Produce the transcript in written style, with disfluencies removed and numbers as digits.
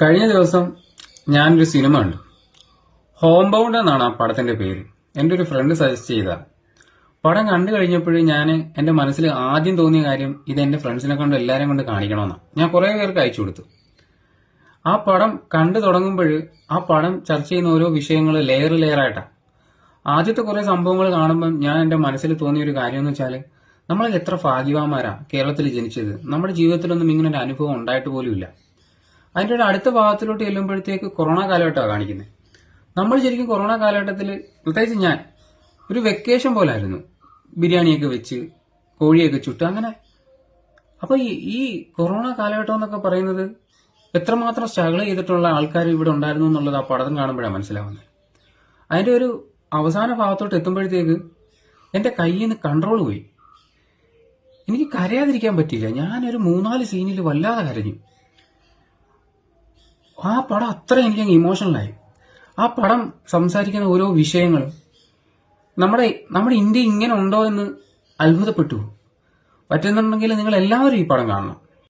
കഴിഞ്ഞ ദിവസം ഞാനൊരു സിനിമ കണ്ടു. ഹോം ബൗണ്ട് എന്നാണ് ആ പടത്തിന്റെ പേര്. എൻ്റെ ഒരു ഫ്രണ്ട് സജസ്റ്റ് ചെയ്ത പടം കണ്ടു കഴിഞ്ഞപ്പോഴും ഞാൻ എൻ്റെ മനസ്സിൽ ആദ്യം തോന്നിയ കാര്യം ഇത് എൻ്റെ ഫ്രണ്ട്സിനെ കൊണ്ട് എല്ലാവരും കൊണ്ട് കാണിക്കണമെന്നാണ്. ഞാൻ കുറേ പേർക്ക് അയച്ചു കൊടുത്തു. ആ പടം കണ്ടു തുടങ്ങുമ്പോൾ ആ പടം ചർച്ച ചെയ്യുന്ന ഓരോ വിഷയങ്ങൾ ലെയർ ലെയറായിട്ടാണ്. ആദ്യത്തെ കുറേ സംഭവങ്ങൾ കാണുമ്പം ഞാൻ എൻ്റെ മനസ്സിൽ തോന്നിയ ഒരു കാര്യം എന്ന് വെച്ചാൽ നമ്മൾ എത്ര ഭാഗ്യവാന്മാരാ കേരളത്തിൽ ജനിച്ചത്. നമ്മുടെ ജീവിതത്തിലൊന്നും ഇങ്ങനെ ഒരു അനുഭവം ഉണ്ടായിട്ട് പോലും ഇല്ല. അതിൻ്റെ ഒരു അടുത്ത ഭാഗത്തിലോട്ട് ചെല്ലുമ്പോഴത്തേക്ക് കൊറോണ കാലഘട്ടമാണ് കാണിക്കുന്നത്. നമ്മൾ ശരിക്കും കൊറോണ കാലഘട്ടത്തിൽ, പ്രത്യേകിച്ച് ഞാൻ, ഒരു വെക്കേഷൻ പോലായിരുന്നു. ബിരിയാണിയൊക്കെ വെച്ച് കോഴിയൊക്കെ ചുട്ട് അങ്ങനെ. അപ്പൊ ഈ കൊറോണ കാലഘട്ടം എന്നൊക്കെ പറയുന്നത് എത്രമാത്രം സ്ട്രഗിൾ ചെയ്തിട്ടുള്ള ആൾക്കാർ ഇവിടെ ഉണ്ടായിരുന്നു എന്നുള്ളത് ആ പടം കാണുമ്പോഴാണ് മനസ്സിലാവുന്നത്. അതിന്റെ ഒരു അവസാന ഭാഗത്തോട്ട് എത്തുമ്പോഴത്തേക്ക് എന്റെ കയ്യിൽ നിന്ന് കൺട്രോൾ പോയി. എനിക്ക് കരയാതിരിക്കാൻ പറ്റിയില്ല. ഞാനൊരു 3-4 സീനിൽ വല്ലാതെ കരഞ്ഞു. ആ പടം അത്ര എനിക്ക് ഇമോഷണലായി. ആ പടം സംസാരിക്കുന്ന ഓരോ വിഷയങ്ങളും നമ്മുടെ ഇന്ത്യ ഇങ്ങനെ ഉണ്ടോ എന്ന് അത്ഭുതപ്പെട്ടു. പറ്റുന്നുണ്ടെങ്കിൽ നിങ്ങൾ എല്ലാവരും ഈ പടം കാണണം.